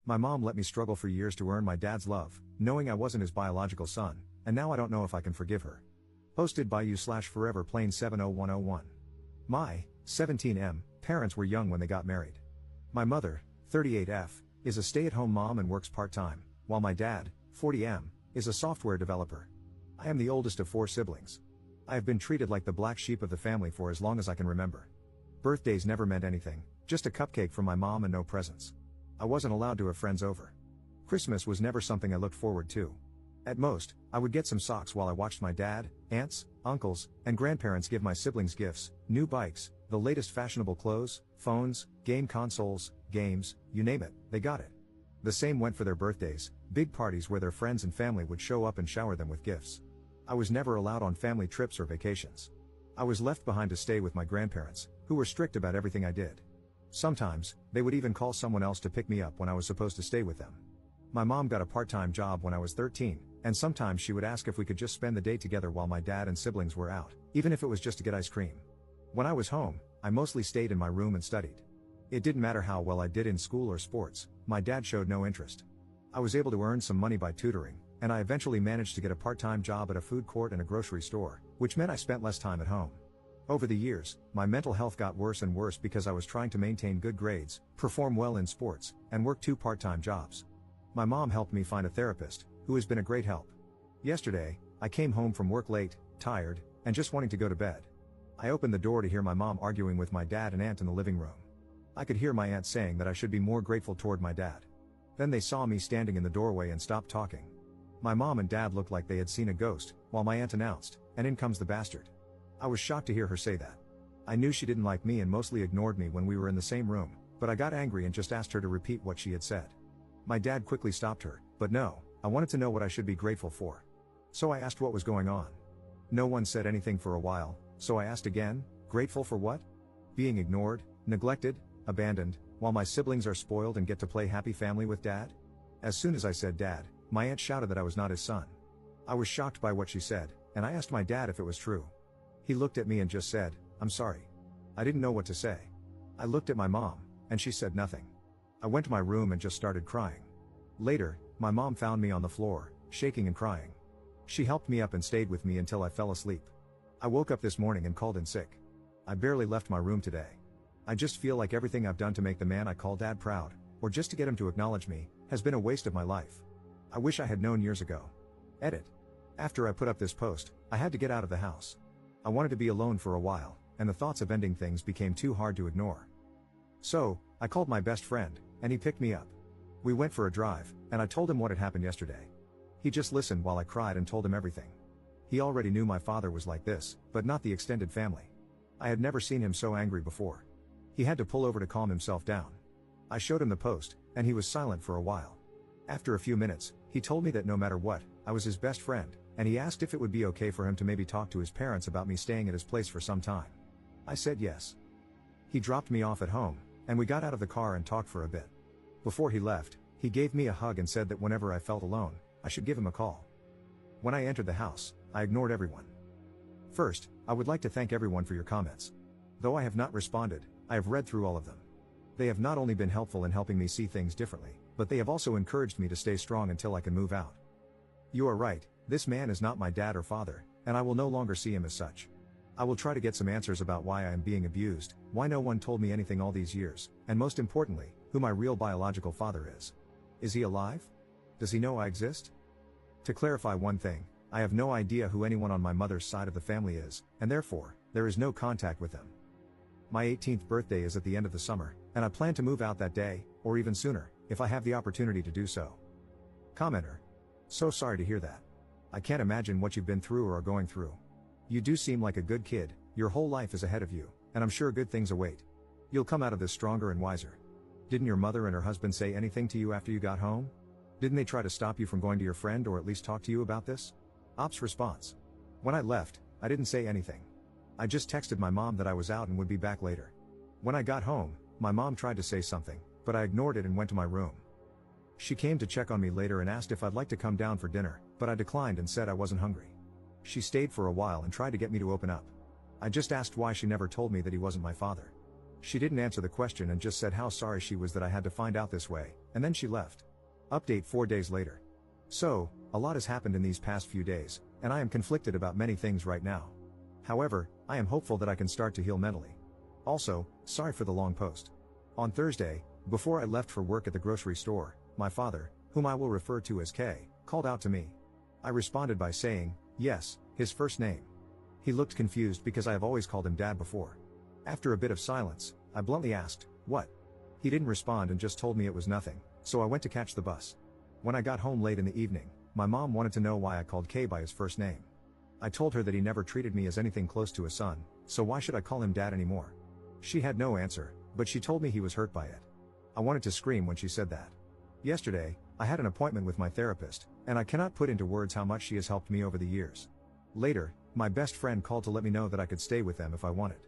My mom let me struggle for years to earn my dad's love, knowing I wasn't his biological son, and now I don't know if I can forgive her. Posted by you/foreverplane70101. My 17M parents were young when they got married. My mother, 38F, is a stay-at-home mom and works part-time, while my dad, 40M, is a software developer. I am the oldest of 4 siblings. I have been treated like the black sheep of the family for as long as I can remember. Birthdays never meant anything, just a cupcake from my mom and no presents. I wasn't allowed to have friends over. Christmas was never something I looked forward to. At most, I would get some socks while I watched my dad, aunts, uncles, and grandparents give my siblings gifts, new bikes, the latest fashionable clothes, phones, game consoles, games, you name it, they got it. The same went for their birthdays, big parties where their friends and family would show up and shower them with gifts. I was never allowed on family trips or vacations. I was left behind to stay with my grandparents, who were strict about everything I did. Sometimes, they would even call someone else to pick me up when I was supposed to stay with them. My mom got a part-time job when I was 13, and sometimes she would ask if we could just spend the day together while my dad and siblings were out, even if it was just to get ice cream. When I was home, I mostly stayed in my room and studied. It didn't matter how well I did in school or sports, my dad showed no interest. I was able to earn some money by tutoring, and I eventually managed to get a part-time job at a food court and a grocery store, which meant I spent less time at home. Over the years, my mental health got worse and worse because I was trying to maintain good grades, perform well in sports, and work 2 part-time jobs. My mom helped me find a therapist, who has been a great help. Yesterday, I came home from work late, tired, and just wanting to go to bed. I opened the door to hear my mom arguing with my dad and aunt in the living room. I could hear my aunt saying that I should be more grateful toward my dad. Then they saw me standing in the doorway and stopped talking. My mom and dad looked like they had seen a ghost, while my aunt announced, "And in comes the bastard." I was shocked to hear her say that. I knew she didn't like me and mostly ignored me when we were in the same room, but I got angry and just asked her to repeat what she had said. My dad quickly stopped her, but no, I wanted to know what I should be grateful for. So I asked what was going on. No one said anything for a while, so I asked again, grateful for what? Being ignored, neglected, abandoned, while my siblings are spoiled and get to play happy family with dad? As soon as I said dad, my aunt shouted that I was not his son. I was shocked by what she said, and I asked my dad if it was true. He looked at me and just said, "I'm sorry." I didn't know what to say. I looked at my mom, and she said nothing. I went to my room and just started crying. Later, my mom found me on the floor, shaking and crying. She helped me up and stayed with me until I fell asleep. I woke up this morning and called in sick. I barely left my room today. I just feel like everything I've done to make the man I call dad proud, or just to get him to acknowledge me, has been a waste of my life. I wish I had known years ago. Edit. After I put up this post, I had to get out of the house. I wanted to be alone for a while, and the thoughts of ending things became too hard to ignore. So, I called my best friend, and he picked me up. We went for a drive, and I told him what had happened yesterday. He just listened while I cried and told him everything. He already knew my father was like this, but not the extended family. I had never seen him so angry before. He had to pull over to calm himself down. I showed him the post, and he was silent for a while. After a few minutes, he told me that no matter what, I was his best friend, and he asked if it would be okay for him to maybe talk to his parents about me staying at his place for some time. I said yes. He dropped me off at home, and we got out of the car and talked for a bit. Before he left, he gave me a hug and said that whenever I felt alone, I should give him a call. When I entered the house, I ignored everyone. First, I would like to thank everyone for your comments. Though I have not responded, I have read through all of them. They have not only been helpful in helping me see things differently, but they have also encouraged me to stay strong until I can move out. You are right, this man is not my dad or father, and I will no longer see him as such. I will try to get some answers about why I am being abused, why no one told me anything all these years, and most importantly, who my real biological father is. Is he alive? Does he know I exist? To clarify one thing, I have no idea who anyone on my mother's side of the family is, and therefore, there is no contact with them. My 18th birthday is at the end of the summer, and I plan to move out that day, or even sooner, if I have the opportunity to do so. Commenter. So sorry to hear that. I can't imagine what you've been through or are going through. You do seem like a good kid, your whole life is ahead of you, and I'm sure good things await. You'll come out of this stronger and wiser. Didn't your mother and her husband say anything to you after you got home? Didn't they try to stop you from going to your friend or at least talk to you about this? Ops response. When I left, I didn't say anything. I just texted my mom that I was out and would be back later. When I got home, my mom tried to say something, but I ignored it and went to my room. She came to check on me later and asked if I'd like to come down for dinner, but I declined and said I wasn't hungry. She stayed for a while and tried to get me to open up. I just asked why she never told me that he wasn't my father. She didn't answer the question and just said how sorry she was that I had to find out this way, And then she left. Update 4 days later. So, a lot has happened in these past few days, and I am conflicted about many things right now. However, I am hopeful that I can start to heal mentally. Also, sorry for the long post. On Thursday, before I left for work at the grocery store, my father, whom I will refer to as K, called out to me. I responded by saying, yes, his first name. He looked confused because I have always called him Dad before. After a bit of silence, I bluntly asked, what? He didn't respond and just told me it was nothing, so I went to catch the bus. When I got home late in the evening, my mom wanted to know why I called K by his first name. I told her that he never treated me as anything close to a son, so why should I call him Dad anymore? She had no answer, but she told me he was hurt by it. I wanted to scream when she said that. Yesterday, I had an appointment with my therapist, and I cannot put into words how much she has helped me over the years. Later, my best friend called to let me know that I could stay with them if I wanted.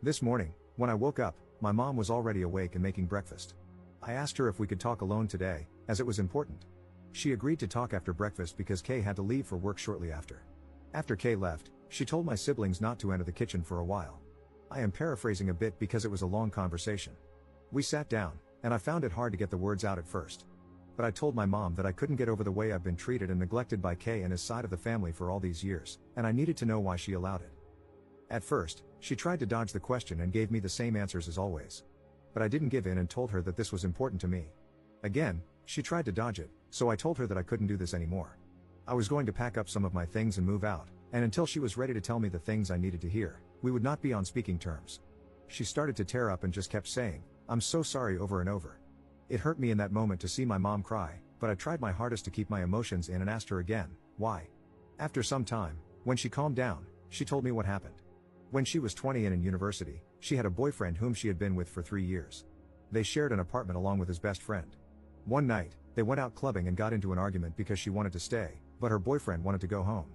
This morning, when I woke up, my mom was already awake and making breakfast. I asked her if we could talk alone today, as it was important. She agreed to talk after breakfast because Kay had to leave for work shortly after. After Kay left, she told my siblings not to enter the kitchen for a while. I am paraphrasing a bit because it was a long conversation. We sat down, and I found it hard to get the words out at first. But I told my mom that I couldn't get over the way I've been treated and neglected by Kay and his side of the family for all these years, and I needed to know why she allowed it. At first, she tried to dodge the question and gave me the same answers as always. But I didn't give in and told her that this was important to me. Again, she tried to dodge it, so I told her that I couldn't do this anymore. I was going to pack up some of my things and move out, and until she was ready to tell me the things I needed to hear, we would not be on speaking terms. She started to tear up and just kept saying, "I'm so sorry," over and over. It hurt me in that moment to see my mom cry, but I tried my hardest to keep my emotions in and asked her again, why? After some time, when she calmed down, she told me what happened. When she was 20 and in university, she had a boyfriend whom she had been with for 3 years. They shared an apartment along with his best friend. One night, they went out clubbing and got into an argument because she wanted to stay, but her boyfriend wanted to go home.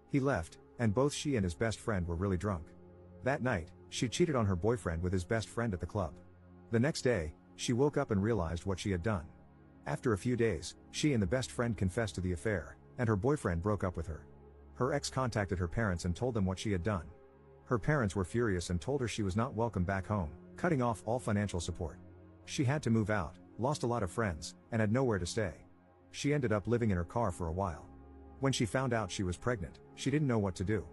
He left, and both she and his best friend were really drunk. That night, she cheated on her boyfriend with his best friend at the club. The next day, she woke up and realized what she had done. After a few days, she and the best friend confessed to the affair, and her boyfriend broke up with her. Her ex contacted her parents and told them what she had done. Her parents were furious and told her she was not welcome back home, cutting off all financial support. She had to move out, lost a lot of friends, and had nowhere to stay. She ended up living in her car for a while. When she found out she was pregnant, she didn't know what to do.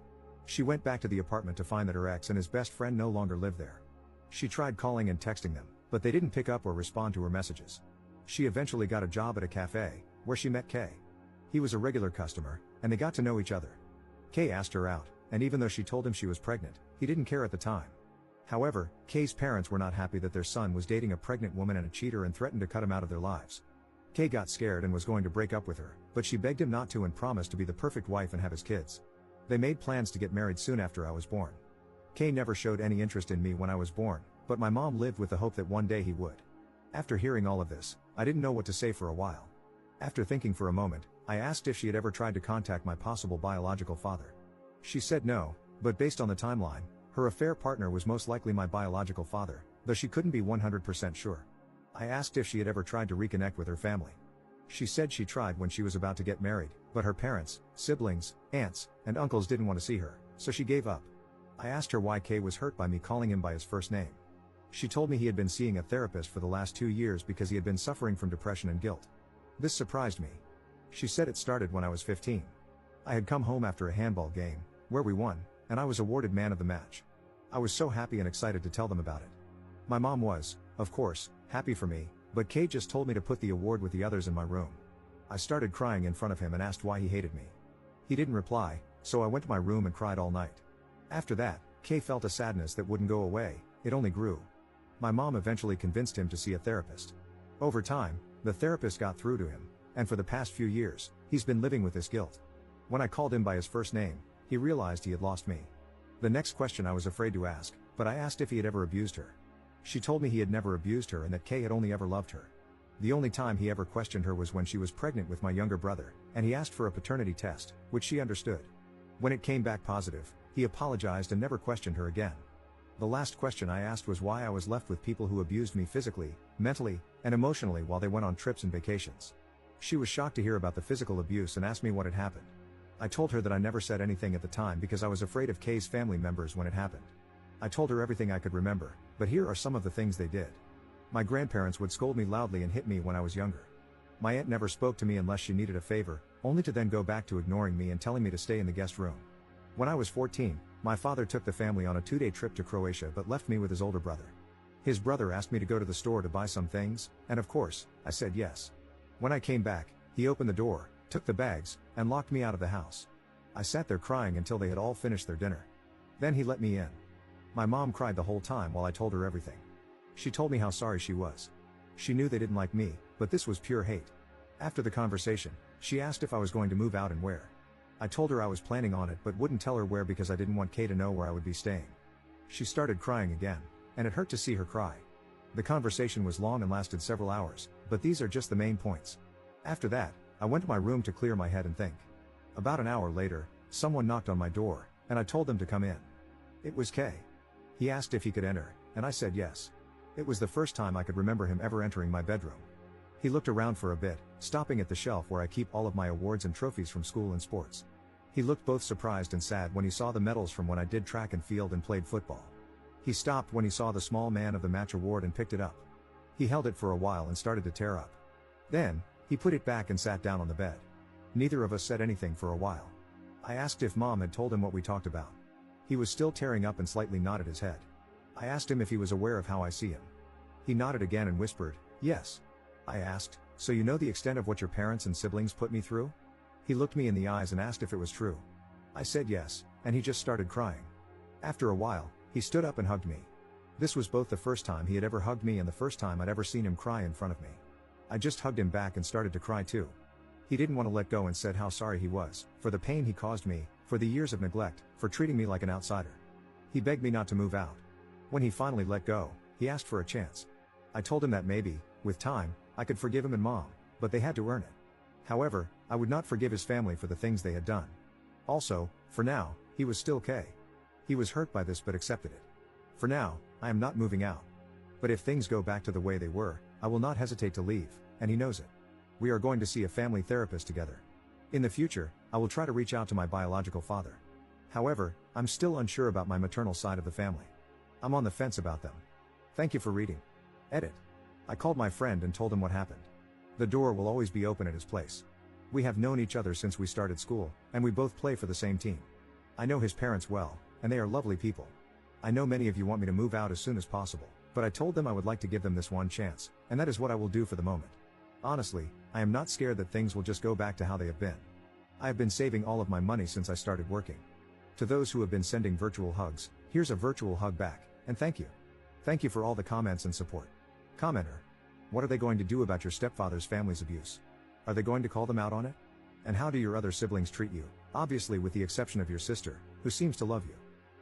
She went back to the apartment to find that her ex and his best friend no longer lived there. She tried calling and texting them, but they didn't pick up or respond to her messages. She eventually got a job at a cafe, where she met Kay. He was a regular customer, and they got to know each other. Kay asked her out, and even though she told him she was pregnant, he didn't care at the time. However, Kay's parents were not happy that their son was dating a pregnant woman and a cheater and threatened to cut him out of their lives. Kay got scared and was going to break up with her, but she begged him not to and promised to be the perfect wife and have his kids. They made plans to get married soon after I was born. Kay never showed any interest in me when I was born, but my mom lived with the hope that one day he would. After hearing all of this, I didn't know what to say for a while. After thinking for a moment, I asked if she had ever tried to contact my possible biological father. She said no, but based on the timeline, her affair partner was most likely my biological father, though she couldn't be 100% sure. I asked if she had ever tried to reconnect with her family. She said she tried when she was about to get married, but her parents, siblings, aunts, and uncles didn't want to see her, so she gave up. I asked her why Kay was hurt by me calling him by his first name. She told me he had been seeing a therapist for the last 2 years because he had been suffering from depression and guilt. This surprised me. She said it started when I was 15. I had come home after a handball game, where we won, and I was awarded man of the match. I was so happy and excited to tell them about it. My mom was, of course, happy for me, but Kay just told me to put the award with the others in my room. I started crying in front of him and asked why he hated me. He didn't reply, so I went to my room and cried all night. After that, Kay felt a sadness that wouldn't go away, it only grew. My mom eventually convinced him to see a therapist. Over time, the therapist got through to him, and for the past few years, he's been living with this guilt. When I called him by his first name, he realized he had lost me. The next question I was afraid to ask, but I asked if he had ever abused her. She told me he had never abused her and that Kay had only ever loved her. The only time he ever questioned her was when she was pregnant with my younger brother, and he asked for a paternity test, which she understood. When it came back positive, he apologized and never questioned her again. The last question I asked was why I was left with people who abused me physically, mentally, and emotionally while they went on trips and vacations. She was shocked to hear about the physical abuse and asked me what had happened. I told her that I never said anything at the time because I was afraid of Kay's family members when it happened. I told her everything I could remember, but here are some of the things they did. My grandparents would scold me loudly and hit me when I was younger. My aunt never spoke to me unless she needed a favor, only to then go back to ignoring me and telling me to stay in the guest room. When I was 14, my father took the family on a 2-day trip to Croatia but left me with his older brother. His brother asked me to go to the store to buy some things, and of course, I said yes. When I came back, he opened the door, took the bags, and locked me out of the house. I sat there crying until they had all finished their dinner. Then he let me in. My mom cried the whole time while I told her everything. She told me how sorry she was. She knew they didn't like me, but this was pure hate. After the conversation, she asked if I was going to move out and where. I told her I was planning on it but wouldn't tell her where because I didn't want Kay to know where I would be staying. She started crying again, and it hurt to see her cry. The conversation was long and lasted several hours, but these are just the main points. After that, I went to my room to clear my head and think. About an hour later, someone knocked on my door, and I told them to come in. It was Kay. He asked if he could enter, and I said yes. It was the first time I could remember him ever entering my bedroom. He looked around for a bit, stopping at the shelf where I keep all of my awards and trophies from school and sports. He looked both surprised and sad when he saw the medals from when I did track and field and played football. He stopped when he saw the small man of the match award and picked it up. He held it for a while and started to tear up. Then, he put it back and sat down on the bed. Neither of us said anything for a while. I asked if Mom had told him what we talked about. He was still tearing up and slightly nodded his head. I asked him if he was aware of how I see him. He nodded again and whispered, yes. I asked, so you know the extent of what your parents and siblings put me through? He looked me in the eyes and asked if it was true. I said yes, and he just started crying. After a while, he stood up and hugged me. This was both the first time he had ever hugged me and the first time I'd ever seen him cry in front of me. I just hugged him back and started to cry too. He didn't want to let go and said how sorry he was, for the pain he caused me, for the years of neglect, for treating me like an outsider. He begged me not to move out. When he finally let go, he asked for a chance. I told him that maybe, with time, I could forgive him and Mom, but they had to earn it. However, I would not forgive his family for the things they had done. Also, for now, he was still Kay. He was hurt by this but accepted it. For now, I am not moving out. But if things go back to the way they were, I will not hesitate to leave, and he knows it. We are going to see a family therapist together. In the future, I will try to reach out to my biological father. However, I'm still unsure about my maternal side of the family. I'm on the fence about them. Thank you for reading. Edit. I called my friend and told him what happened. The door will always be open at his place. We have known each other since we started school, and we both play for the same team. I know his parents well, and they are lovely people. I know many of you want me to move out as soon as possible, but I told them I would like to give them this one chance, and that is what I will do for the moment. Honestly, I am not scared that things will just go back to how they have been. I have been saving all of my money since I started working. To those who have been sending virtual hugs, here's a virtual hug back, and thank you. Thank you for all the comments and support. Commenter. What are they going to do about your stepfather's family's abuse? Are they going to call them out on it? And how do your other siblings treat you, obviously with the exception of your sister, who seems to love you?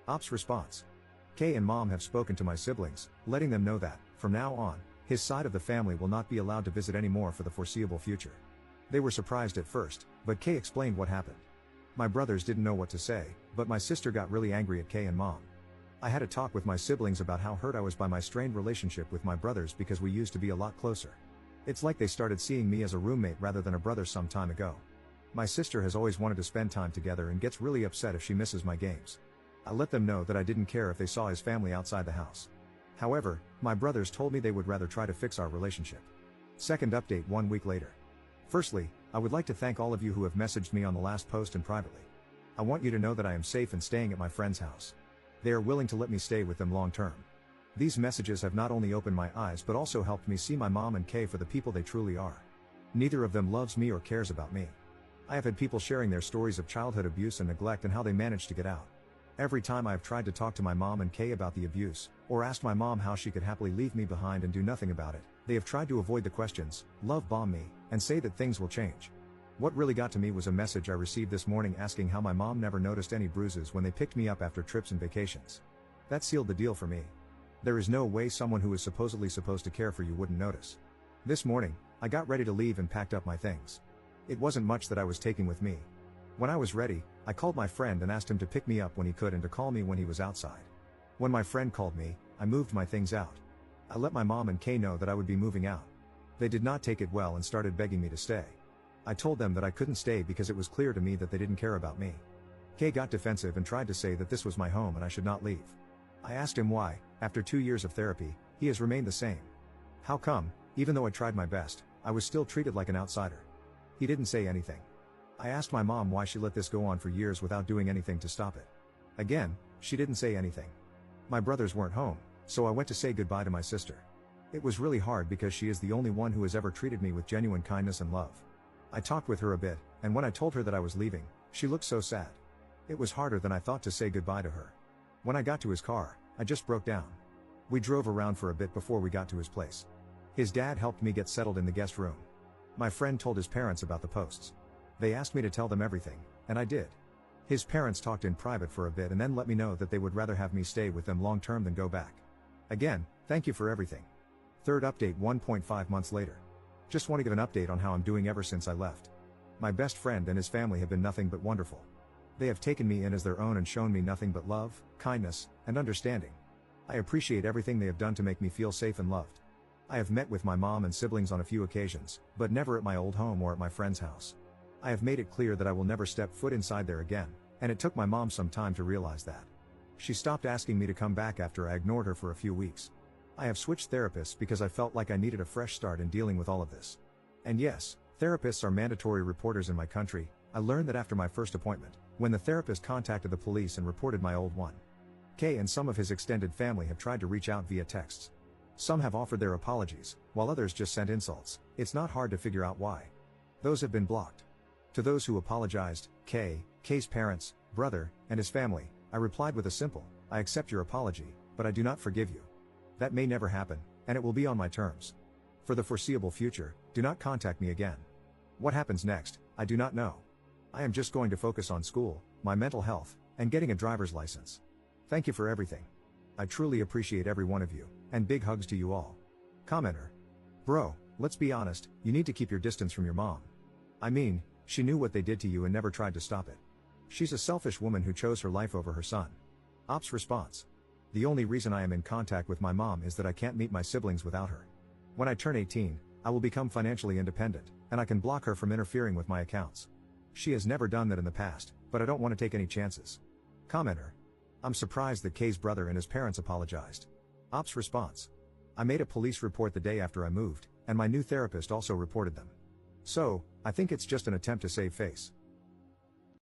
Ops response. Kay and Mom have spoken to my siblings, letting them know that, from now on, his side of the family will not be allowed to visit anymore for the foreseeable future. They were surprised at first, but Kay explained what happened. My brothers didn't know what to say, but my sister got really angry at Kay and Mom. I had a talk with my siblings about how hurt I was by my strained relationship with my brothers because we used to be a lot closer. It's like they started seeing me as a roommate rather than a brother some time ago. My sister has always wanted to spend time together and gets really upset if she misses my games. I let them know that I didn't care if they saw his family outside the house. However, my brothers told me they would rather try to fix our relationship. Second update 1 week later. Firstly, I would like to thank all of you who have messaged me on the last post and privately. I want you to know that I am safe and staying at my friend's house. They are willing to let me stay with them long term. These messages have not only opened my eyes but also helped me see my mom and Kay for the people they truly are. Neither of them loves me or cares about me. I have had people sharing their stories of childhood abuse and neglect and how they managed to get out. Every time I have tried to talk to my mom and Kay about the abuse, or asked my mom how she could happily leave me behind and do nothing about it, they have tried to avoid the questions, love bomb me, and say that things will change. What really got to me was a message I received this morning asking how my mom never noticed any bruises when they picked me up after trips and vacations. That sealed the deal for me. There is no way someone who is supposedly supposed to care for you wouldn't notice. This morning, I got ready to leave and packed up my things. It wasn't much that I was taking with me. When I was ready, I called my friend and asked him to pick me up when he could and to call me when he was outside. When my friend called me, I moved my things out. I let my mom and Kay know that I would be moving out. They did not take it well and started begging me to stay. I told them that I couldn't stay because it was clear to me that they didn't care about me. Kay got defensive and tried to say that this was my home and I should not leave. I asked him why, after 2 years of therapy, he has remained the same. How come, even though I tried my best, I was still treated like an outsider? He didn't say anything. I asked my mom why she let this go on for years without doing anything to stop it. Again, she didn't say anything. My brothers weren't home, so I went to say goodbye to my sister. It was really hard because she is the only one who has ever treated me with genuine kindness and love. I talked with her a bit, and when I told her that I was leaving, she looked so sad. It was harder than I thought to say goodbye to her. When I got to his car, I just broke down. We drove around for a bit before we got to his place. His dad helped me get settled in the guest room. My friend told his parents about the posts. They asked me to tell them everything, and I did. His parents talked in private for a bit and then let me know that they would rather have me stay with them long term than go back. Again, thank you for everything. Third update 1.5 months later. Just want to give an update on how I'm doing ever since I left. My best friend and his family have been nothing but wonderful. They have taken me in as their own and shown me nothing but love, kindness, and understanding. I appreciate everything they have done to make me feel safe and loved. I have met with my mom and siblings on a few occasions, but never at my old home or at my friend's house. I have made it clear that I will never step foot inside there again, and it took my mom some time to realize that. She stopped asking me to come back after I ignored her for a few weeks. I have switched therapists because I felt like I needed a fresh start in dealing with all of this. And yes, therapists are mandatory reporters in my country. I learned that after my first appointment, when the therapist contacted the police and reported my old one. Kay and some of his extended family have tried to reach out via texts. Some have offered their apologies, while others just sent insults. It's not hard to figure out why. Those have been blocked. To those who apologized, Kay's parents, brother, and his family, I replied with a simple, I accept your apology, but I do not forgive you. That may never happen, and it will be on my terms. For the foreseeable future, do not contact me again. What happens next, I do not know. I am just going to focus on school, my mental health, and getting a driver's license. Thank you for everything. I truly appreciate every one of you, and big hugs to you all. Commenter. Bro, let's be honest, you need to keep your distance from your mom. I mean, she knew what they did to you and never tried to stop it. She's a selfish woman who chose her life over her son. Ops response. The only reason I am in contact with my mom is that I can't meet my siblings without her. When I turn 18, I will become financially independent, and I can block her from interfering with my accounts. She has never done that in the past, but I don't want to take any chances. Commenter. I'm surprised that Kay's brother and his parents apologized. Ops response. I made a police report the day after I moved, and my new therapist also reported them. So, I think it's just an attempt to save face.